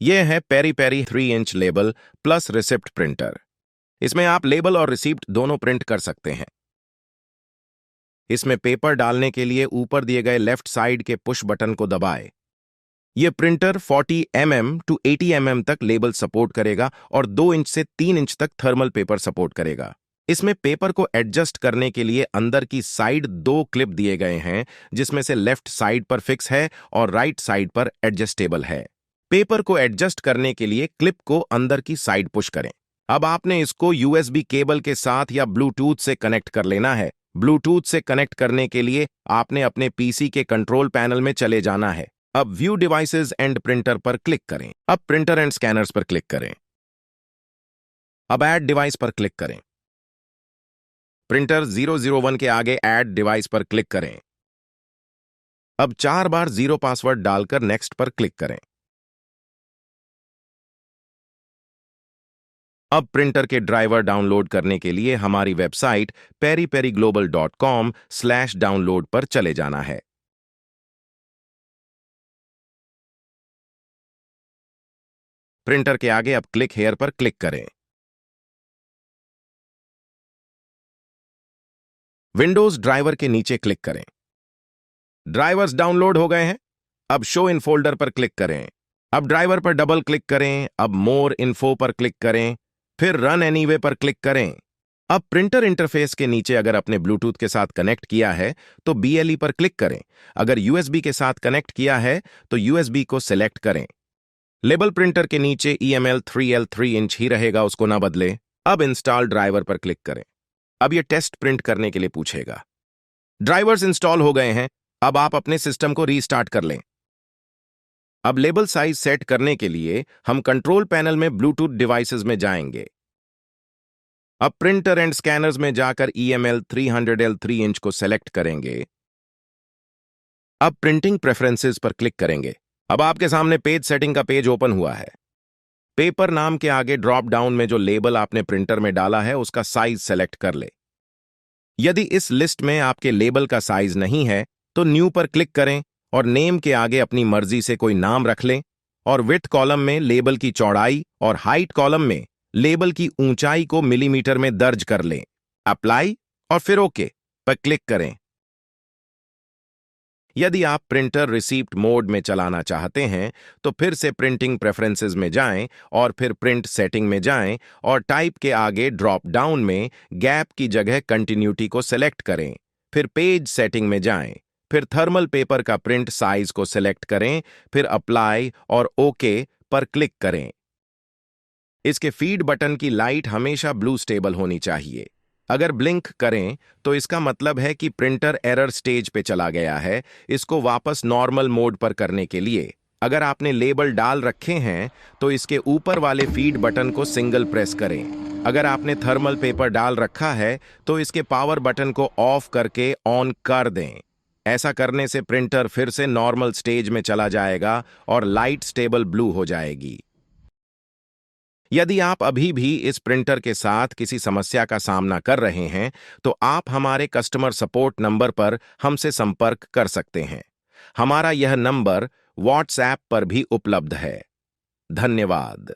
ये है पेरी पेरी 3 inch label plus receipt printer. इसमें आप लेबल और रिसिप्ट दोनों प्रिंट कर सकते हैं। इसमें पेपर डालने के लिए ऊपर दिए गए लेफ्ट साइड के पुश बटन को दबाएं। यह प्रिंटर 40 mm टू 80 mm तक लेबल सपोर्ट करेगा और 2 इंच से 3 इंच तक थर्मल पेपर सपोर्ट करेगा। इसमें पेपर को एडजस्ट करने के लिए अंदर की साइड 2 क्लिप दिए गए हैं, जिसमें से लेफ्ट साइड पर फिक्स है और राइट साइड पर एडजस्टेबल है। पेपर को एडजस्ट करने के लिए क्लिप को अंदर की साइड पुश करें। अब आपने इसको यूएसबी केबल के साथ या ब्लूटूथ से कनेक्ट कर लेना है। ब्लूटूथ से कनेक्ट करने के लिए आपने अपने पीसी के कंट्रोल पैनल में चले जाना है। अब व्यू डिवाइसेस एंड प्रिंटर पर क्लिक करें। अब प्रिंटर एंड स्कैनर्स पर क्लिक करें। अब ऐड डिवाइस पर क्लिक करें। प्रिंटर 001 के आगे ऐड डिवाइस पर क्लिक करें। अब 4 बार 0 पासवर्ड डालकर नेक्स्ट पर क्लिक करें। अब प्रिंटर के ड्राइवर डाउनलोड करने के लिए हमारी वेबसाइट periperiglobal.com/download पर चले जाना है। प्रिंटर के आगे अब क्लिक हेयर पर क्लिक करें। विंडोज ड्राइवर के नीचे क्लिक करें। ड्राइवर्स डाउनलोड हो गए हैं। अब शो इन फोल्डर पर क्लिक करें। अब ड्राइवर पर डबल क्लिक करें। अब मोर इन्फो पर क्लिक करें, फिर रन एनीवे पर क्लिक करें। अब प्रिंटर इंटरफेस के नीचे अगर आपने ब्लूटूथ के साथ कनेक्ट किया है तो BLE पर क्लिक करें। अगर USB के साथ कनेक्ट किया है तो USB को सिलेक्ट करें। लेबल प्रिंटर के नीचे EML 3L 3 इंच ही रहेगा, उसको ना बदले। अब इंस्टॉल ड्राइवर पर क्लिक करें। अब यह टेस्ट प्रिंट करने के लिए पूछेगा। ड्राइवर्स इंस्टॉल हो गए हैं। अब आप अपने सिस्टम को रीस्टार्ट कर लें। अब लेबल साइज सेट करने के लिए हम कंट्रोल पैनल में ब्लूटूथ डिवाइसेस में जाएंगे। अब प्रिंटर एंड स्कैनर्स में जाकर EML 300L 3 इंच को सेलेक्ट करेंगे। अब प्रिंटिंग प्रेफरेंसेस पर क्लिक करेंगे। अब आपके सामने पेज सेटिंग का पेज ओपन हुआ है। पेपर नाम के आगे ड्रॉप डाउन में जो लेबल आपने प्रिंटर में डाला है उसका साइज सेलेक्ट कर ले। यदि इस लिस्ट में आपके लेबल का साइज नहीं है तो न्यू पर क्लिक करें और नेम के आगे अपनी मर्जी से कोई नाम रख लें और विड्थ कॉलम में लेबल की चौड़ाई और हाइट कॉलम में लेबल की ऊंचाई को मिलीमीटर में दर्ज कर लें। अप्लाई और फिर ओके पर क्लिक करें। यदि आप प्रिंटर रिसीप्ट मोड में चलाना चाहते हैं तो फिर से प्रिंटिंग प्रेफरेंसेस में जाएं और फिर प्रिंट सेटिंग में जाएं और टाइप के आगे ड्रॉप डाउन में गैप की जगह कंटिन्यूटी को सेलेक्ट करें। फिर पेज सेटिंग में जाएं, फिर थर्मल पेपर का प्रिंट साइज को सेलेक्ट करें, फिर अप्लाई और ओके पर क्लिक करें। इसके फीड बटन की लाइट हमेशा ब्लू स्टेबल होनी चाहिए। अगर ब्लिंक करें तो इसका मतलब है कि प्रिंटर एरर स्टेज पे चला गया है। इसको वापस नॉर्मल मोड पर करने के लिए अगर आपने लेबल डाल रखे हैं तो इसके ऊपर वाले फीड बटन को सिंगल प्रेस करें। अगर आपने थर्मल पेपर डाल रखा है तो इसके पावर बटन को ऑफ करके ऑन कर दें। ऐसा करने से प्रिंटर फिर से नॉर्मल स्टेज में चला जाएगा और लाइट स्टेबल ब्लू हो जाएगी। यदि आप अभी भी इस प्रिंटर के साथ किसी समस्या का सामना कर रहे हैं तो आप हमारे कस्टमर सपोर्ट नंबर पर हमसे संपर्क कर सकते हैं। हमारा यह नंबर WhatsApp पर भी उपलब्ध है। धन्यवाद।